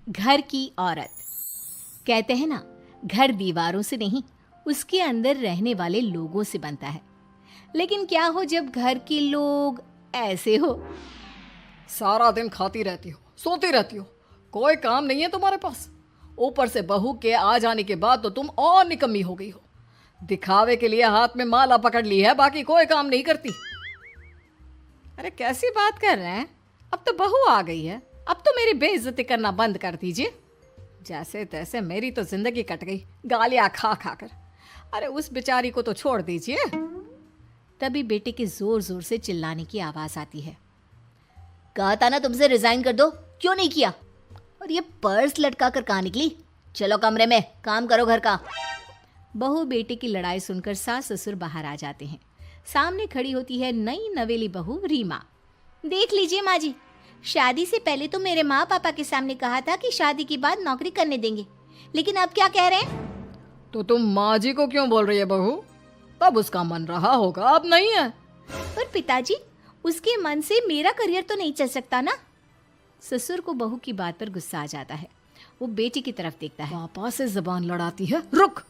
घर की औरत। कहते हैं ना, घर दीवारों से नहीं, उसके अंदर रहने वाले लोगों से बनता है। लेकिन क्या हो जब घर के लोग ऐसे हो? सारा दिन खाती रहती हो, सोती रहती हो, कोई काम नहीं है तुम्हारे पास। ऊपर से बहू के आ जाने के बाद तो तुम और निकम्मी हो गई हो। दिखावे के लिए हाथ में माला पकड़ ली है, बाकी कोई काम नहीं करती। अरे कैसी बात कर रहे हैं? अब तो बहू आ गई है, अब तो मेरी बेइज्जती करना बंद कर दीजिए। जैसे तैसे मेरी तो जिंदगी कट गई गालियां खा खा कर। अरे उस बेचारी को तो छोड़ दीजिए। तभी बेटे के जोर जोर से चिल्लाने की आवाज आती है। कहा था ना तुमसे रिजाइन कर दो, क्यों नहीं किया? और ये पर्स लटका कर कहाँ निकली? चलो कमरे में, काम करो घर का। बहू बेटे की लड़ाई सुनकर सास ससुर बाहर आ जाते हैं। सामने खड़ी होती है नई नवेली बहू रीमा। देख लीजिए माँ जी, शादी से पहले तो मेरे माँ पापा के सामने कहा था कि शादी के बाद नौकरी करने देंगे, लेकिन अब क्या कह रहे हैं? तो तुम माँ जी को क्यों बोल रही है बहू? तब उसका मन रहा होगा, अब नहीं है। पर पिताजी, उसके मन से मेरा करियर तो नहीं चल सकता ना। ससुर को बहू की बात पर गुस्सा आ जाता है। वो बेटी की तरफ देखता है। पापा से जबान लड़ाती है, रुक।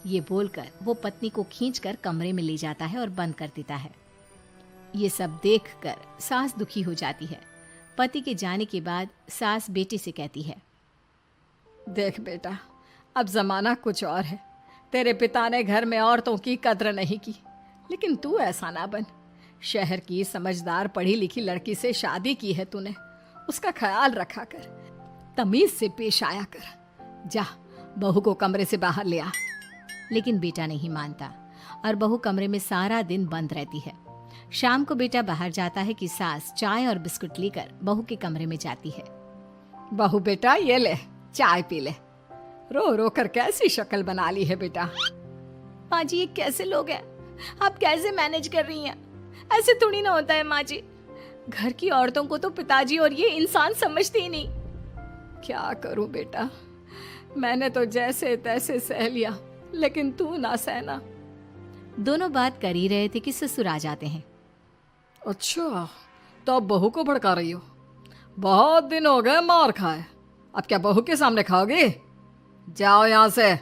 ये बोलकर वो पत्नी को खींचकर कमरे में ले जाता है और बंद कर देता है। ये सब देखकर सास दुखी हो जाती है। पति के जाने के बाद सास बेटी से कहती है, देख बेटा, अब जमाना कुछ और है। तेरे पिता ने घर में औरतों की कद्र नहीं की, लेकिन तू ऐसा ना बन। शहर की समझदार पढ़ी लिखी लड़की से शादी की है तूने, उसका ख्याल रखा कर, तमीज से पेश आया कर। जा, बहू को कमरे से बाहर ले आ। लेकिन बेटा नहीं मानता और बहू कमरे में सारा दिन बंद रहती है। शाम को बेटा बाहर जाता है कि सास चाय और बिस्कुट लेकर बहू के कमरे में जाती है। बहू बेटा ये ले, चाय पी ले। रो रो कर कैसी शक्ल बना ली है बेटा। माँ जी, ये कैसे लोग हैं? आप कैसे मैनेज कर रही हैं? ऐसे थोड़ी ना होता है माँ जी। घर की औरतों को तो पिताजी और ये इंसान समझते ही नहीं। क्या करूं बेटा, मैंने तो जैसे तैसे सह लिया, लेकिन तू ना सहना। दोनों बात कर ही रहे थे कि ससुर आ जाते हैं। अच्छा, तो अब बहू को भड़का रही हो? बहुत दिन हो गए मार खाए, अब क्या बहू के सामने खाओगे? जाओ यहाँ से,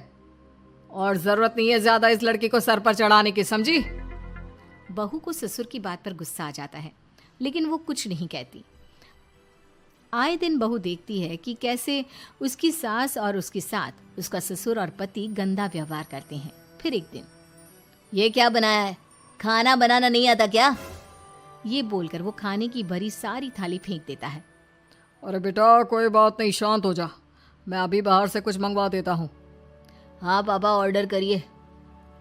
और जरूरत नहीं है ज्यादा इस लड़की को सर पर चढ़ाने की, समझी? बहू को ससुर की बात पर गुस्सा आ जाता है, लेकिन वो कुछ नहीं कहती। आए दिन बहू देखती है कि कैसे उसकी सास और उसके साथ उसका ससुर और पति गंदा व्यवहार करते हैं। फिर एक दिन, ये क्या बनाया है? खाना बनाना नहीं आता क्या? ये बोलकर वो खाने की भरी सारी थाली फेंक देता है। अरे बेटा कोई बात नहीं, शांत हो जा, मैं अभी बाहर से कुछ मंगवा देता हूँ। हाँ पापा, ऑर्डर करिए।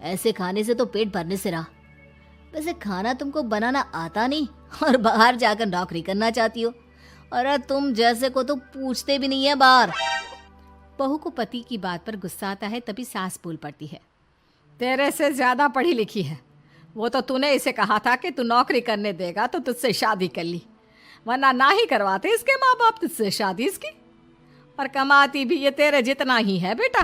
ऐसे खाने से तो पेट भरने से रहा। वैसे खाना तुमको बनाना आता नहीं और बाहर जाकर नौकरी करना चाहती हो। अरे तुम जैसे को तो पूछते भी नहीं है बाहर। बहू को पति की बात पर गुस्सा आता है, तभी सास बोल पड़ती है। तेरे से ज्यादा पढ़ी लिखी है, वो तो तूने इसे कहा था कि तू नौकरी करने देगा तो तुझसे शादी कर ली, वरना ना ही करवाते इसके माँ बाप तुझसे शादी इसकी। और कमाती भी ये तेरे जितना ही है बेटा।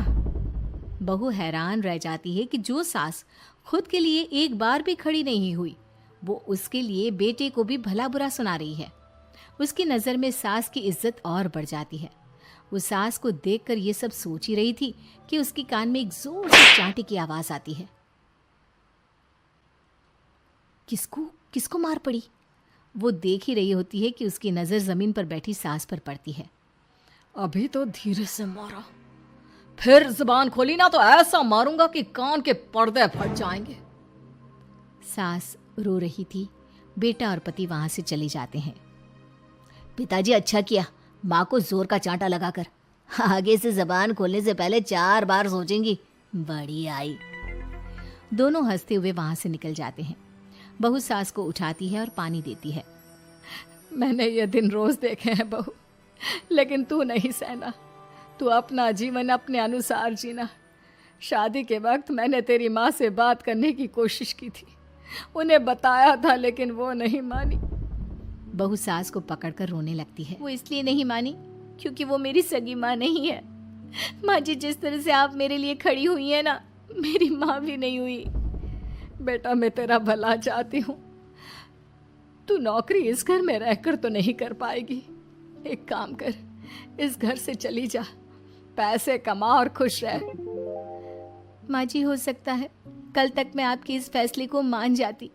बहू हैरान रह जाती है कि जो सास खुद के लिए एक बार भी खड़ी नहीं हुई, वो उसके लिए बेटे को भी भला बुरा सुना रही है। उसकी नज़र में सास की इज्जत और बढ़ जाती है। वो सास को देखकर ये सब सोच ही रही थी कि उसके कान में एक जोर से चांटे की आवाज आती है। किसको मार पड़ी? वो देख ही रही होती है कि उसकी नज़र जमीन पर बैठी सास पर पड़ती है। अभी तो धीरे से मारा, फिर जुबान खोली ना तो ऐसा मारूंगा कि कान के पर्दे फट जाएंगे। सास रो रही थी। बेटा और पति वहां से चले जाते हैं। पिताजी अच्छा किया माँ को जोर का चांटा लगाकर। आगे से जबान खोलने से पहले 4 बार सोचेंगी। बड़ी आई। दोनों हंसते हुए वहां से निकल जाते हैं। बहू सास को उठाती है और पानी देती है। मैंने ये दिन रोज देखे हैं बहू, लेकिन तू नहीं सहना। तू अपना जीवन अपने अनुसार जीना। शादी के वक्त मैंने तेरी माँ से बात करने की कोशिश की थी, उन्हें बताया था, लेकिन वो नहीं मानी। बहू सास को पकड़कर रोने लगती है। वो इसलिए नहीं मानी क्योंकि वो मेरी सगी माँ नहीं है। माँ जी, जिस तरह से आप मेरे लिए खड़ी हुई है ना, मेरी माँ भी नहीं हुई। बेटा मैं तेरा भला चाहती हूँ, तू नौकरी इस घर में रहकर तो नहीं कर पाएगी। एक काम कर, इस घर से चली जा, पैसे कमा और खुश रह। माँ जी, हो सकता है कल तक मैं आपके इस फैसले को मान जाती,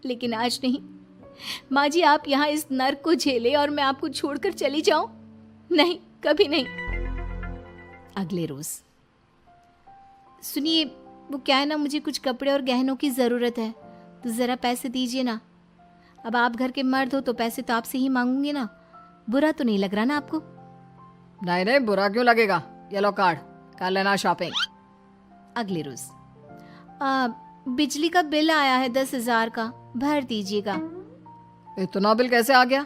लेकिन आज नहीं। माँ जी, आप यहाँ इस नर्क को झेले और मैं आपको छोड़कर चली जाऊं? नहीं, कभी नहीं। अगले रोज, सुनिए, वो क्या है ना, मुझे कुछ कपड़े और गहनों की ज़रूरत है, तो ज़रा पैसे दीजिए ना। अब आप घर के मर्द हो तो पैसे तो आपसे ही मांगूंगी ना। बुरा तो नहीं लग रहा ना आपको? नहीं नहीं, बुरा क्यों लगेगा। ये लो कार्ड, कर लेना शॉपिंग। अगले रोज, बिजली का बिल आया है 10,000 का, भर दीजिएगा। इतना बिल कैसे आ गया?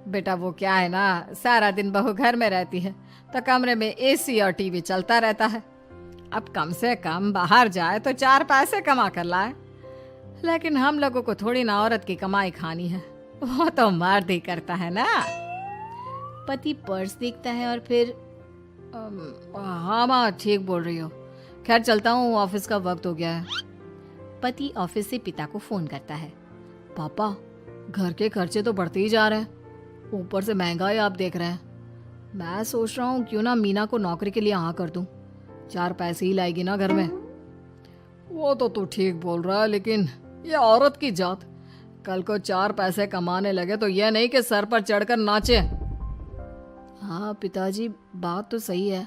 बेटा वो क्या है ना, सारा दिन बहू घर में रहती है तो कमरे में एसी और टीवी चलता रहता है। अब कम से कम बाहर जाए तो 4 पैसे कमा कर लाए। लेकिन हम लोगों को थोड़ी ना औरत की कमाई खानी है, वो तो मर्द ही करता है ना। पति पर्स देखता है और फिर हाँ माँ, ठीक बोल रही हो। खैर चलता हूँ, ऑफिस का वक्त हो गया है। पति ऑफिस से पिता को फोन करता है। पापा, घर के खर्चे तो बढ़ते ही जा रहे हैं, ऊपर से महंगाई आप देख रहे हैं। मैं सोच रहा हूँ क्यों ना मीना को नौकरी के लिए हाँ कर दूं, 4 पैसे ही लाएगी ना घर में। वो तो तू ठीक बोल रहा है, लेकिन ये औरत की जात, कल को 4 पैसे कमाने लगे तो ये नहीं कि सर पर चढ़कर नाचे। हाँ पिताजी, बात तो सही है।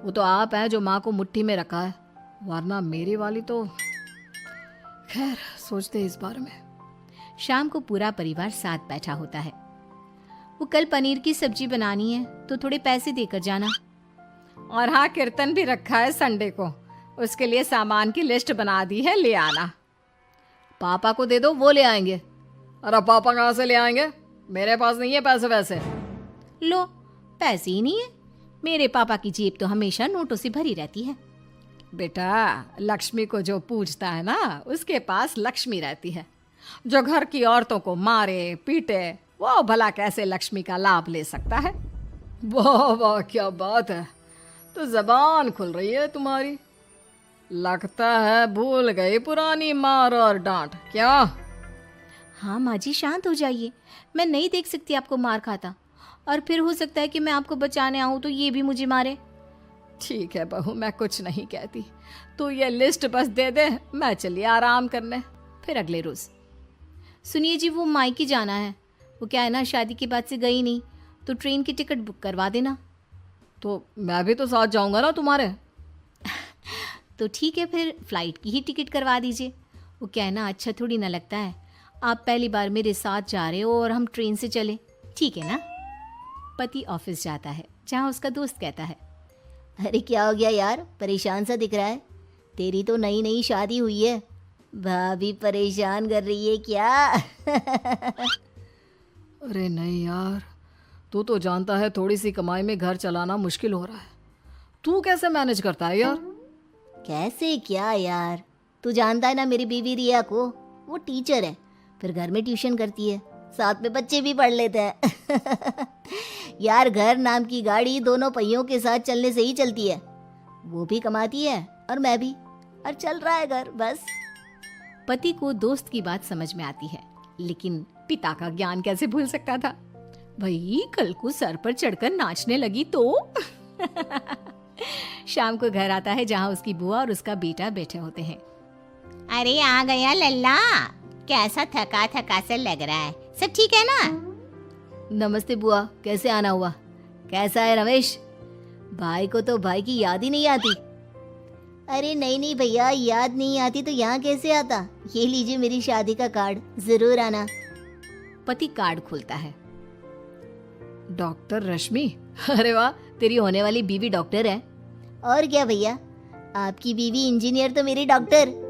वो तो आप हैं जो माँ को मुट्ठी में रखा है, वरना मेरी वाली तो। खैर सोचते इस बारे में। शाम को पूरा परिवार साथ बैठा होता है। वो कल पनीर की सब्जी बनानी है तो थोड़े पैसे देकर जाना। और हाँ, कीर्तन भी रखा है संडे को, उसके लिए सामान की लिस्ट बना दी है, ले आना। पापा को दे दो, वो ले आएंगे। अरे पापा कहाँ से ले आएंगे, मेरे पास नहीं है पैसे वैसे। लो, पैसे ही नहीं है? मेरे पापा की जेब तो हमेशा नोटों से भरी रहती है। बेटा, लक्ष्मी को जो पूजता है ना, उसके पास लक्ष्मी रहती है। जो घर की औरतों को मारे पीटे, वो भला कैसे लक्ष्मी का लाभ ले सकता है। वाह वाह, क्या बात है, तो जबान खुल रही है तुम्हारी। लगता है भूल गई पुरानी मार और डांट, क्या? हाँ माँ जी, शांत हो जाइए। मैं नहीं देख सकती आपको मार खाता, और फिर हो सकता है कि मैं आपको बचाने आऊँ तो ये भी मुझे मारे। ठीक है बहू, मैं कुछ नहीं कहती, तू ये लिस्ट बस दे दे, मैं चलिए आराम करने। फिर अगले रोज, सुनिए जी, वो मायके जाना है। वो क्या है ना, शादी के बाद से गई नहीं, तो ट्रेन की टिकट बुक करवा देना। तो मैं भी तो साथ जाऊंगा ना तुम्हारे। तो ठीक है, फिर फ्लाइट की ही टिकट करवा दीजिए। वो क्या है ना, अच्छा थोड़ी ना लगता है आप पहली बार मेरे साथ जा रहे हो और हम ट्रेन से चले, ठीक है ना? पति ऑफिस जाता है, जहाँ उसका दोस्त कहता है, अरे क्या हो गया यार, परेशान सा दिख रहा है। तेरी तो नई नई शादी हुई है, भाभी परेशान कर रही है क्या? अरे नहीं यार, तू तो जानता है थोड़ी सी कमाई में घर चलाना मुश्किल हो रहा है। तू कैसे मैनेज करता है यार? कैसे क्या यार, तू जानता है ना मेरी बीवी रिया को, वो टीचर है, फिर घर में ट्यूशन करती है, साथ में बच्चे भी पढ़ लेते हैं। यार घर नाम की गाड़ी दोनों पहियों के साथ चलने से ही चलती है। वो भी कमाती है और मैं भी, और चल रहा है घर बस। पति को दोस्त की बात समझ में आती है, लेकिन पिता का ज्ञान कैसे भूल सकता था। भाई कल को सर पर चढ़कर नाचने लगी तो। शाम को घर आता है, जहाँ उसकी बुआ और उसका बेटा बैठे होते हैं। अरे आ गया लल्ला, कैसा थका थका सा लग रहा है, सब ठीक है ना? नमस्ते बुआ, कैसे आना हुआ? कैसा है रमेश? भाई को तो भाई की याद ही नहीं आती। अरे नहीं नहीं भैया, याद नहीं आती तो यहाँ कैसे आता? ये लीजिए मेरी शादी का कार्ड, जरूर आना। पति कार्ड खोलता है। डॉक्टर रश्मि, अरे वाह, तेरी होने वाली बीवी डॉक्टर है। और क्या भैया, आपकी बीवी इंजीनियर तो मेरी डॉक्टर।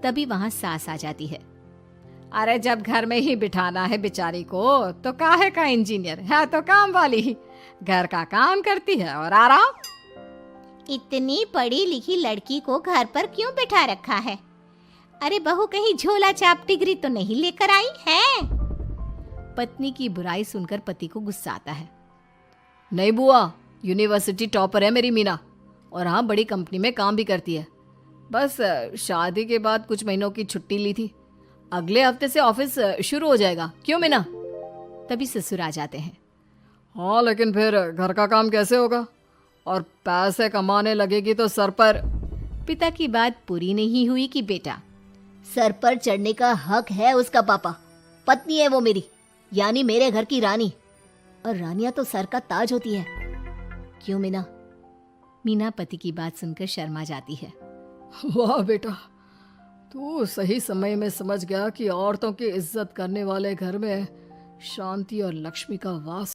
तभी वहाँ सास आ जाती है। अरे जब घर में ही बिठाना है बेचारी को, तो काहे का इंजीनियर है, तो काम वाली ही, घर का काम करती है और आराम। इतनी पढ़ी लिखी लड़की को घर पर क्यों बिठा रखा है? अरे बहू कहीं झोला छाप डिग्री तो नहीं लेकर आई है? पत्नी की बुराई सुनकर पति को गुस्सा आता है। नहीं बुआ, यूनिवर्सिटी टॉपर है मेरी मीना, और हाँ बड़ी कंपनी में काम भी करती है। बस शादी के बाद कुछ महीनों की छुट्टी ली थी, अगले हफ्ते से ऑफिस शुरू हो जाएगा। क्यों मीना? तभी ससुर आ जाते हैं। हाँ, लेकिन फिर घर का काम कैसे होगा? और पैसे कमाने लगेगी तो सर पर। पिता की बात पूरी नहीं हुई कि बेटा, सर पर चढ़ने का हक है उसका पापा। पत्नी है वो मेरी, यानी मेरे घर की रानी। और रानियां तो सर का ताज होती है। क्यों मीना? मीना पति की बात सुनकर शर्मा जाती है। वाह बेटा, तू सही समय में समझ गया कि औरतों की इज्जत करने वाले घर में शांति और लक्ष्मी का वास